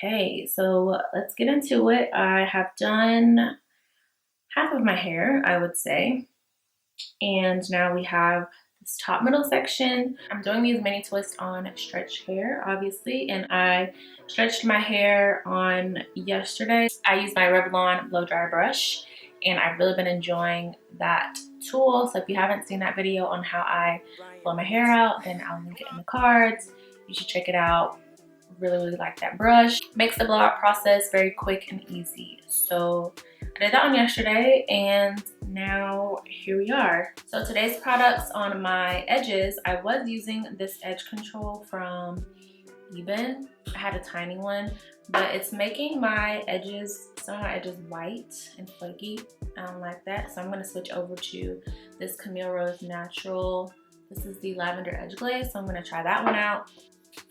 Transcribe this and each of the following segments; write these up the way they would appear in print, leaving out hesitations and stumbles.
Okay, so let's get into it. I have done half of my hair, I would say. And now we have this top middle section. I'm doing these mini twists on stretched hair, obviously, and I stretched my hair on yesterday. I used my Revlon blow dry brush, and I've really been enjoying that tool. So if you haven't seen that video on how I blow my hair out, then I'll link it in the cards. You should check it out. Really like that brush. Makes the blowout process very quick and easy. So I did that on yesterday, and now here we are. So today's products on my edges, I was using this edge control from Eben. I had a tiny one, but it's making my edges, some of my edges white and flaky. I don't like that, so I'm going to switch over to this Camille Rose Natural. This is the Lavender Edge Glaze, so I'm going to try that one out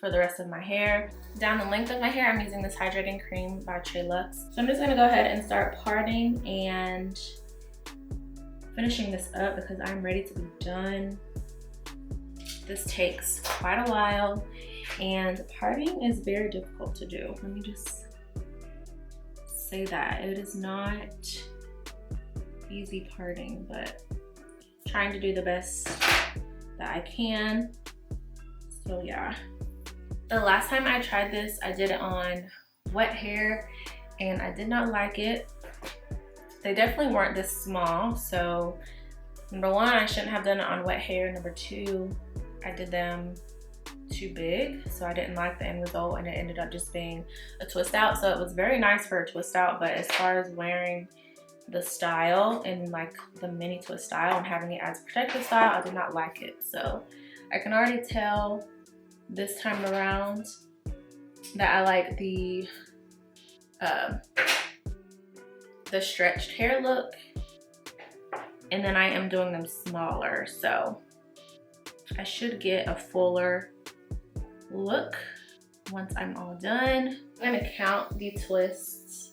for the rest of my hair. Down the length of my hair, I'm using this Hydrating Cream by Treluxe. So I'm just gonna go ahead and start parting and finishing this up because I'm ready to be done. This takes quite a while, and parting is very difficult to do. Let me just say that. It is not easy parting, but trying to do the best that I can. So yeah. The last time I tried this, I did it on wet hair, and I did not like it. They definitely weren't this small, so number one, I shouldn't have done it on wet hair. Number two, I did them too big, so I didn't like the end result, and it ended up just being a twist out. So it was very nice for a twist out, but as far as wearing the style and like the mini twist style and having it as protective style, I did not like it. So I can already tell this time around that I like the stretched hair look, and then I am doing them smaller, so I should get a fuller look once I'm all done. I'm gonna count the twists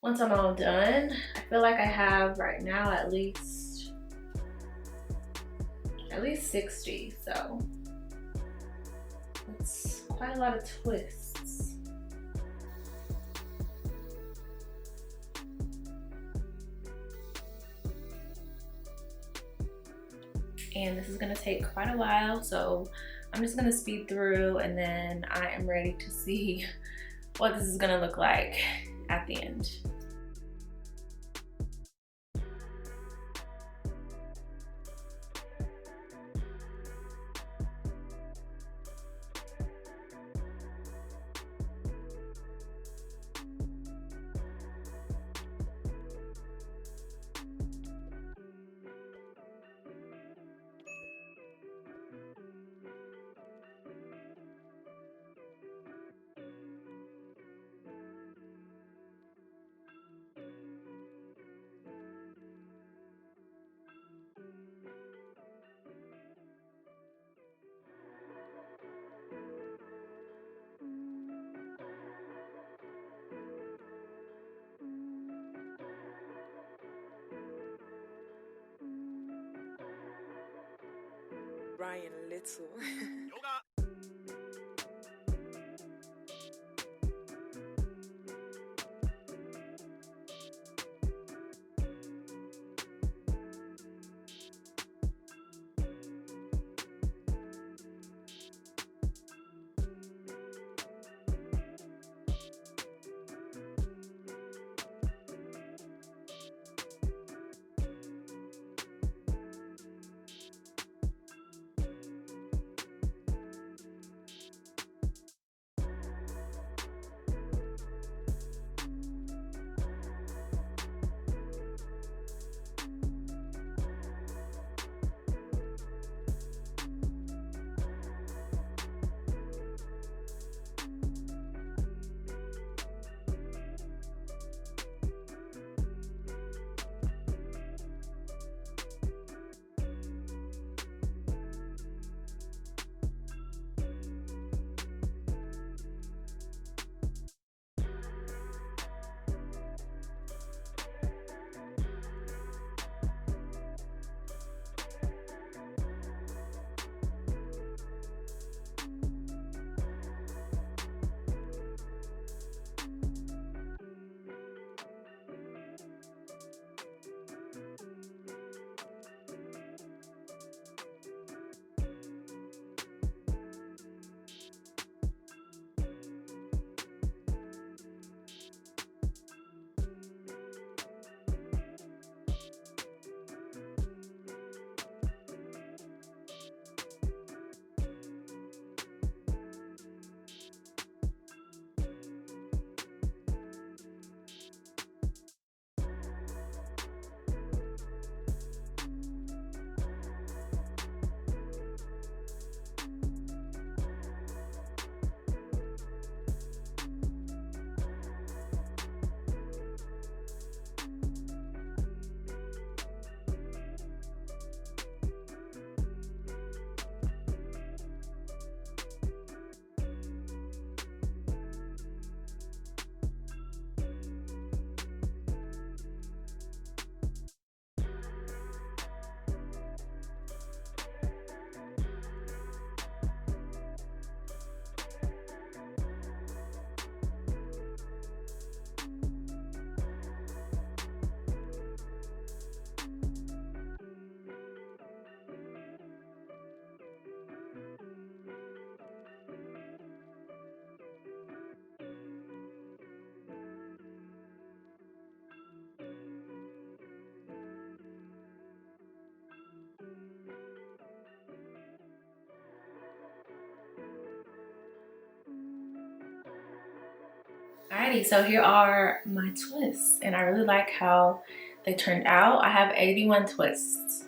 once I'm all done. I feel like I have right now at least 60, so it's quite a lot of twists. And this is gonna take quite a while, so I'm just gonna speed through, and then I am ready to see what this is gonna look like at the end. Brian Little. Alrighty, so here are my twists, and I really like how they turned out. I have 81 twists.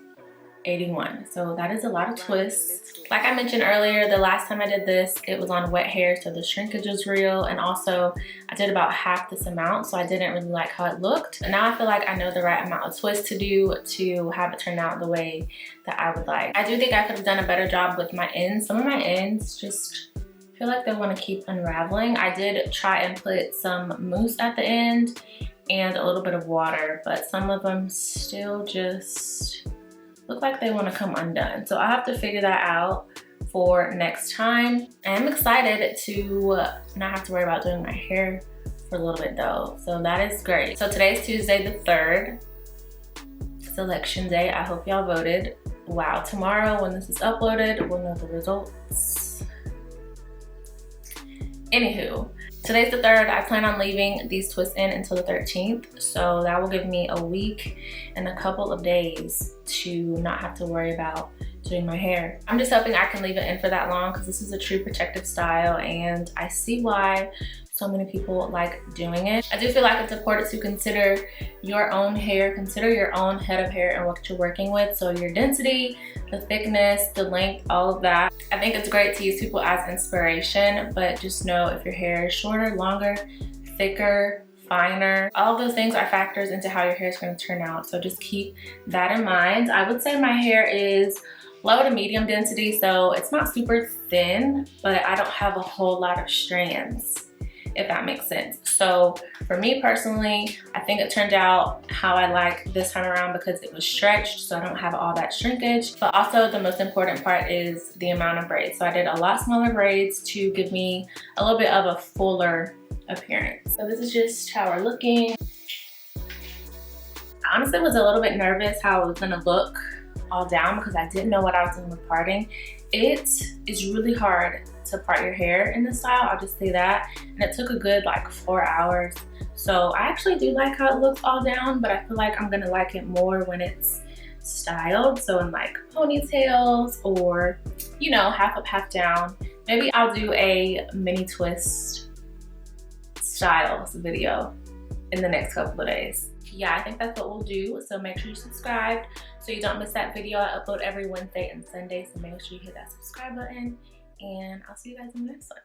81, so that is a lot of twists. Like I mentioned earlier, the last time I did this, it was on wet hair, so the shrinkage was real, and also I did about half this amount, so I didn't really like how it looked. And now I feel like I know the right amount of twist to do to have it turn out the way that I would like. I do think I could have done a better job with my ends. Some of my ends just feel like they want to keep unraveling. I did try and put some mousse at the end and a little bit of water, but some of them still just look like they want to come undone. So I'll have to figure that out for next time. I'm excited to not have to worry about doing my hair for a little bit though. So that is great. So today's Tuesday the 3rd, selection day. I hope y'all voted. Wow, tomorrow when this is uploaded, we'll know the results. Anywho, today's the 3rd. I plan on leaving these twists in until the 13th. So that will give me a week and a couple of days to not have to worry about doing my hair. I'm just hoping I can leave it in for that long because this is a true protective style and I see why so many people like doing it. I do feel like it's important to consider your own hair, consider your own head of hair and what you're working with. So your density, the thickness, the length, all of that. I think it's great to use people as inspiration, but just know if your hair is shorter, longer, thicker, finer, all of those things are factors into how your hair is going to turn out. So just keep that in mind. I would say my hair is low to medium density, so it's not super thin, but I don't have a whole lot of strands, if that makes sense. So for me personally, I think it turned out how I like this time around because it was stretched, so I don't have all that shrinkage. But also the most important part is the amount of braids. So I did a lot smaller braids to give me a little bit of a fuller appearance. So this is just how we're looking. I honestly was a little bit nervous how it was gonna look all down because I didn't know what I was doing with parting. It is really hard to part your hair in this style, I'll just say that. And it took a good like 4 hours. So I actually do like how it looks all down, but I feel like I'm gonna like it more when it's styled. So in like ponytails or, you know, half up, half down. Maybe I'll do a mini twist styles video in the next couple of days. Yeah, I think that's what we'll do. So make sure you subscribe so you don't miss that video. I upload every Wednesday and Sunday, so make sure you hit that subscribe button, and I'll see you guys in the next one.